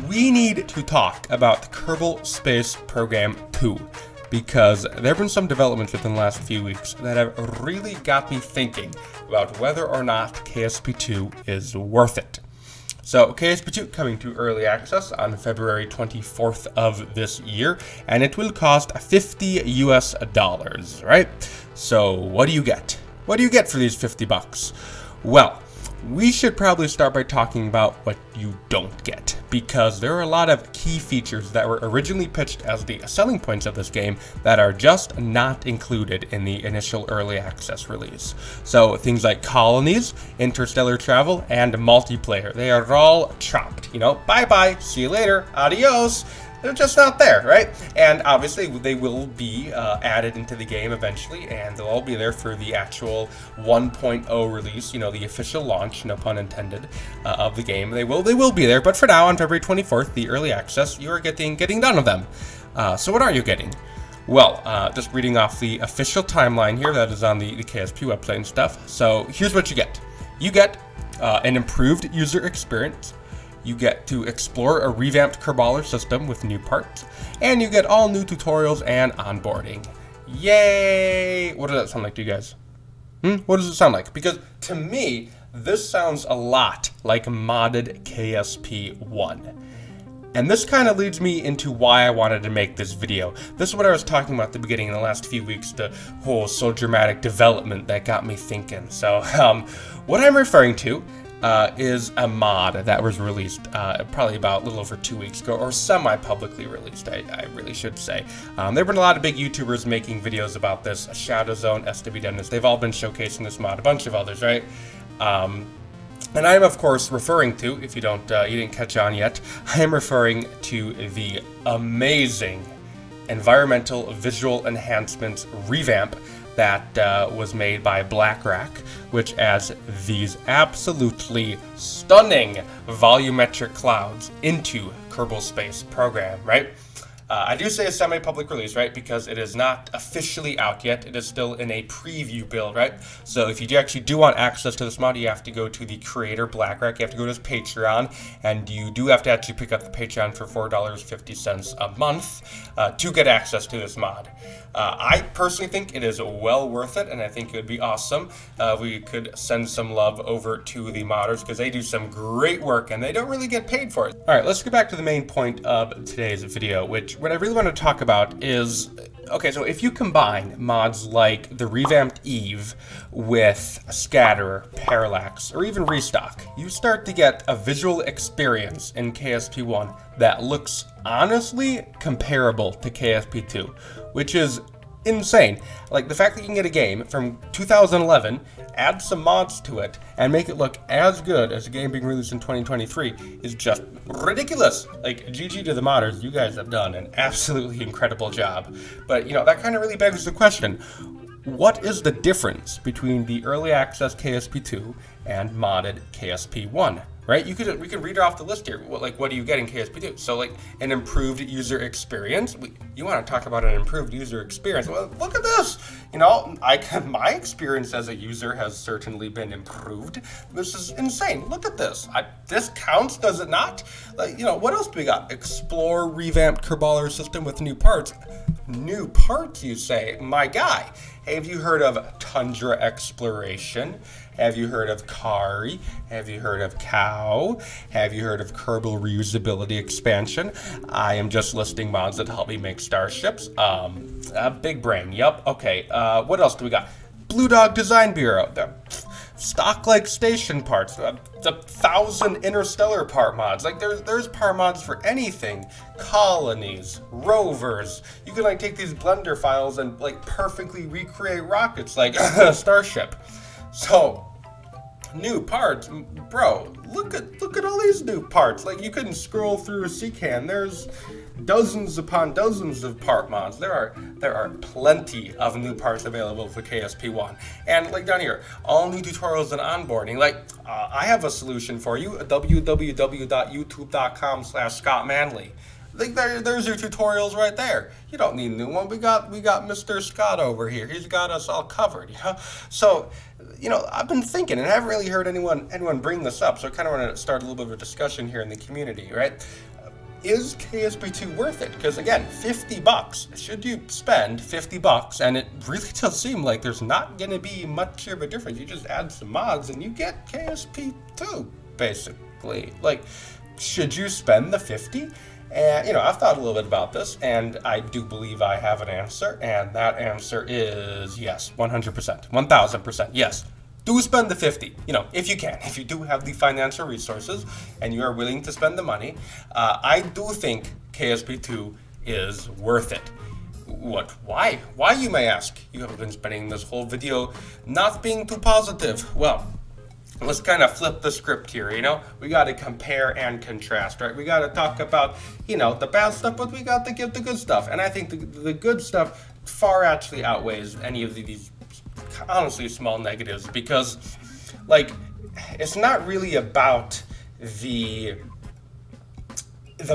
we need to talk about the Kerbal Space Program 2, because there have been some developments within the last few weeks that have really got me thinking about whether or not KSP2 is worth it. So KSP2 coming to early access on February 24th of this year, and it will cost $50 US, right? So what do you get? What do you get for these 50 bucks? Well, we should probably start by talking about what you don't get, because there are a lot of key features that were originally pitched as the selling points of this game that are just not included in the initial early access release. So things like colonies, interstellar travel, and multiplayer, they are all chopped. You know, bye-bye, see you later, adios. They're just not there, right? And obviously they will be added into the game eventually, and they'll all be there for the actual 1.0 release, you know, the official launch, no pun intended, of the game. They will be there, but for now, on February 24th, the early access, you are getting none of them. So what are you getting? Well, just reading off the official timeline here that is on the KSP website and stuff. So here's what you get. You get an improved user experience. You get to explore a revamped Kerbaler system with new parts, and you get all new tutorials and onboarding. Yay! What does that sound like to you guys? What does it sound like? Because to me, this sounds a lot like modded KSP1. And this kind of leads me into why I wanted to make this video. This is what I was talking about at the beginning in the last few weeks, the whole so dramatic development that got me thinking. So what I'm referring to is a mod that was released probably about a little over 2 weeks ago, or semi-publicly released, I really should say. There have been a lot of big YouTubers making videos about this. Shadowzone, SW Dennis, they've all been showcasing this mod, a bunch of others, right? And I am, of course, referring to, if you didn't catch on yet, I am referring to the amazing environmental visual enhancements revamp that was made by BlackRack, which adds these absolutely stunning volumetric clouds into Kerbal Space Program, right? I do say a semi-public release, right, because it is not officially out yet. It is still in a preview build, right? So if you actually do want access to this mod, you have to go to the creator BlackRack. You have to go to his Patreon, and you do have to actually pick up the Patreon for $4.50 a month to get access to this mod. I personally think it is well worth it, and I think it would be awesome if we could send some love over to the modders, because they do some great work and they don't really get paid for it. All right, let's get back to the main point of today's video, which what I really want to talk about is, okay, so if you combine mods like the revamped Eve with Scatterer, Parallax, or even Restock, you start to get a visual experience in KSP1 that looks honestly comparable to KSP2, which is insane. Like, the fact that you can get a game from 2011, add some mods to it, and make it look as good as a game being released in 2023 is just ridiculous. Like, GG to the modders, you guys have done an absolutely incredible job. But, you know, that kind of really begs the question, what is the difference between the early access KSP2 and modded KSP1? Right? We could read off the list here. What do you get in KSP2? So, like, an improved user experience. You want to talk about an improved user experience? Well, look at this. You know, my experience as a user has certainly been improved. This is insane. Look at this. This counts, does it not? Like, you know, what else do we got? Explore revamped Kerbaler system with new parts. New parts, you say? My guy. Hey, have you heard of Tundra Exploration? Have you heard of Kari? Have you heard of Cow? Have you heard of Kerbal Reusability Expansion? I am just listing mods that help me make starships. Big Brain, yup. Okay, what else do we got? Blue Dog Design Bureau. The Stock-like station parts. The 1,000 interstellar part mods. Like, there's part mods for anything. Colonies, rovers. You can, like, take these Blender files and, like, perfectly recreate rockets like a starship. So, new parts, bro, look at all these new parts. Like, you can scroll through a CCAN, there's dozens upon dozens of part mods. There are plenty of new parts available for KSP1. And like down here, all new tutorials and onboarding. Like, I have a solution for you, www.youtube.com/ScottManley. Like, there's your tutorials right there. You don't need a new one. We got Mr. Scott over here. He's got us all covered, you know? So, you know, I've been thinking, and I haven't really heard anyone bring this up, so I kind of want to start a little bit of a discussion here in the community, right? is KSP2 worth it? Because again, $50. Should you spend $50? And it really does seem like there's not going to be much of a difference. You just add some mods and you get KSP2, basically. Like, should you spend the $50? And, you know, I've thought a little bit about this, and I do believe I have an answer, and that answer is yes, 100%, 1000%, yes. Do spend the $50, you know, if you can. If you do have the financial resources and you are willing to spend the money, I do think KSP2 is worth it. What? Why? Why, you may ask? You have been spending this whole video not being too positive. Well, let's kind of flip the script here, you know? We got to compare and contrast, right? We got to talk about, you know, the bad stuff, but we got to give the good stuff. And I think the good stuff far actually outweighs any of these honestly small negatives, because, like, it's not really about the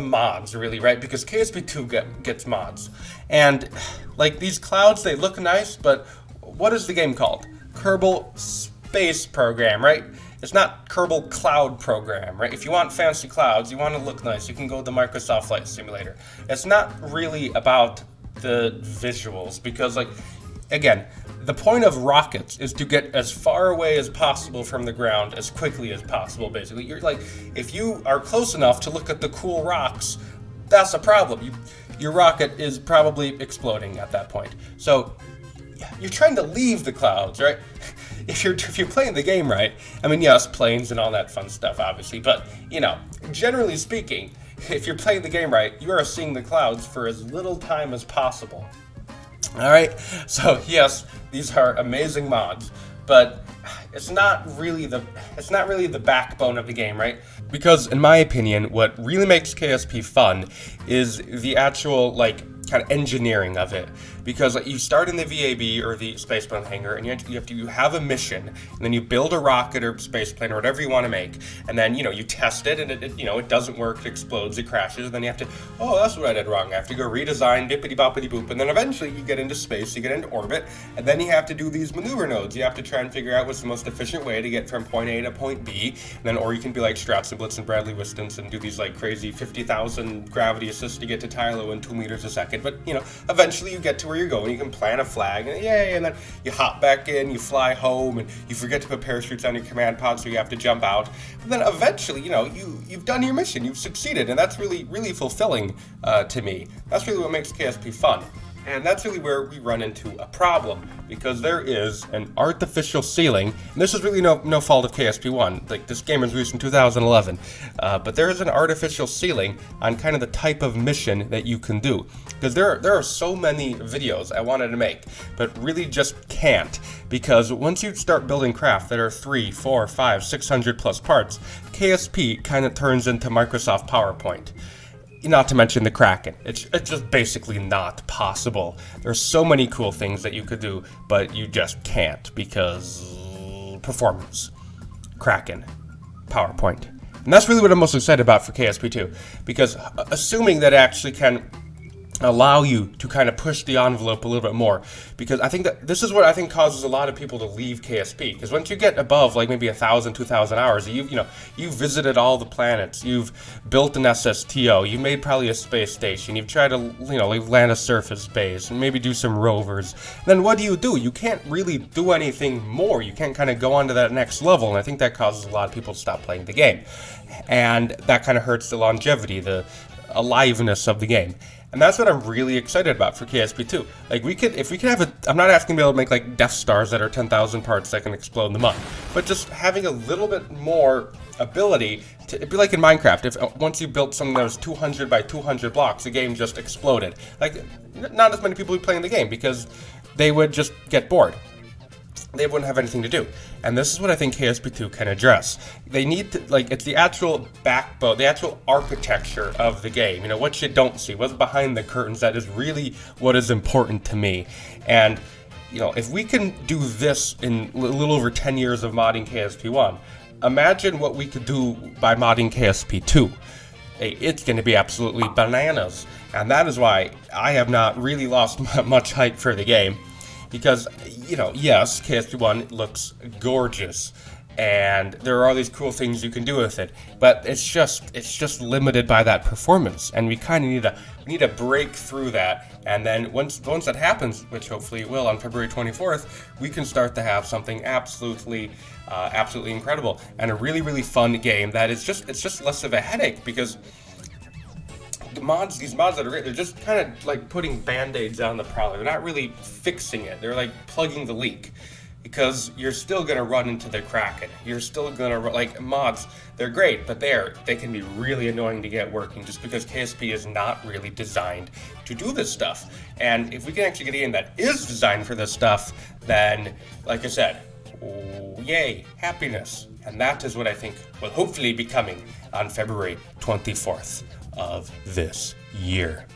mods, really, right? Because KSP2 gets mods. And, like, these clouds, they look nice, but what is the game called? Kerbal Space Program, right? It's not Kerbal Cloud Program, right? If you want fancy clouds, you want to look nice, you can go to the Microsoft Flight Simulator. It's not really about the visuals, because, like, again, the point of rockets is to get as far away as possible from the ground as quickly as possible, basically. You're like, if you are close enough to look at the cool rocks, that's a problem. Your rocket is probably exploding at that point. So you're trying to leave the clouds, right? If you're playing the game right, I mean, yes, planes and all that fun stuff, obviously, but, you know, generally speaking, if you're playing the game right, you are seeing the clouds for as little time as possible. All right, so yes, these are amazing mods, but it's not really the backbone of the game, right? Because in my opinion, what really makes KSP fun is the actual, like, kind of engineering of it. Because, like, you start in the VAB or the spaceplane hangar, and you have a mission, and then you build a rocket or spaceplane or whatever you want to make, and then, you know, you test it, and it doesn't work, it explodes, it crashes, and then you have to, oh, that's what I did wrong. I have to go redesign, bippity boppity boop, and then eventually you get into space, you get into orbit, and then you have to do these maneuver nodes. You have to try and figure out what's the most efficient way to get from point A to point B, and then, or you can be like Stratton Blitz and Bradley Wistons and do these, like, crazy 50,000 gravity assists to get to Tylo in 2 meters a second. But, you know, eventually you get to where you're going, you can plant a flag, and yay, and then you hop back in, you fly home, and you forget to put parachutes on your command pod, so you have to jump out. But then eventually, you know, you've done your mission, you've succeeded, and that's really, really fulfilling to me. That's really what makes KSP fun. And that's really where we run into a problem, because there is an artificial ceiling, and this is really no fault of KSP1, like, this game was released in 2011, but there is an artificial ceiling on kind of the type of mission that you can do. Because there are so many videos I wanted to make, but really just can't, because once you start building craft that are 300, 400, 500, 600 plus parts, KSP kind of turns into Microsoft PowerPoint. Not to mention the Kraken. It's just basically not possible. There's so many cool things that you could do, but you just can't because performance. Kraken. PowerPoint. And that's really what I'm most excited about for KSP2, because assuming that it actually can allow you to kind of push the envelope a little bit more, because I think that this is what I think causes a lot of people to leave KSP, because once you get above, like, maybe 1,000, 2,000 hours, you've visited all the planets, you've built an SSTO, you made probably a space station, you've tried to, like, land a surface base, and maybe do some rovers. Then what do? You can't really do anything more. You can't kind of go on to that next level, and I think that causes a lot of people to stop playing the game. And that kind of hurts the longevity, the aliveness of the game. And that's what I'm really excited about for KSP2. Like, if we could have I'm not asking to be able to make, like, Death Stars that are 10,000 parts that can explode in the mud, but just having a little bit more ability to, it'd be like in Minecraft, if once you built something that was 200 by 200 blocks, the game just exploded. Like, not as many people would play in the game, because they would just get bored. They wouldn't have anything to do. And this is what I think KSP2 can address. They need to, like, it's the actual backbone, the actual architecture of the game. What you don't see, what's behind the curtains, that is really what is important to me. And, if we can do this in a little over 10 years of modding KSP1, imagine what we could do by modding KSP2. It's going to be absolutely bananas. And that is why I have not really lost much hype for the game. Because, yes, KSP1 looks gorgeous, and there are all these cool things you can do with it, but it's just limited by that performance, and we kind of need to break through that. And then once that happens, which hopefully it will on February 24th, we can start to have something absolutely incredible and a really fun game that is just less of a headache, because these mods that are great, they're just kind of like putting band-aids on the problem. They're not really fixing it. They're like plugging the leak, because you're still going to run into the Kraken. You're still going to, like, mods, they're great, but they can be really annoying to get working, just because KSP is not really designed to do this stuff. And if we can actually get a game that is designed for this stuff, then, like I said, yay, happiness. And that is what I think will hopefully be coming on February 24th of this year.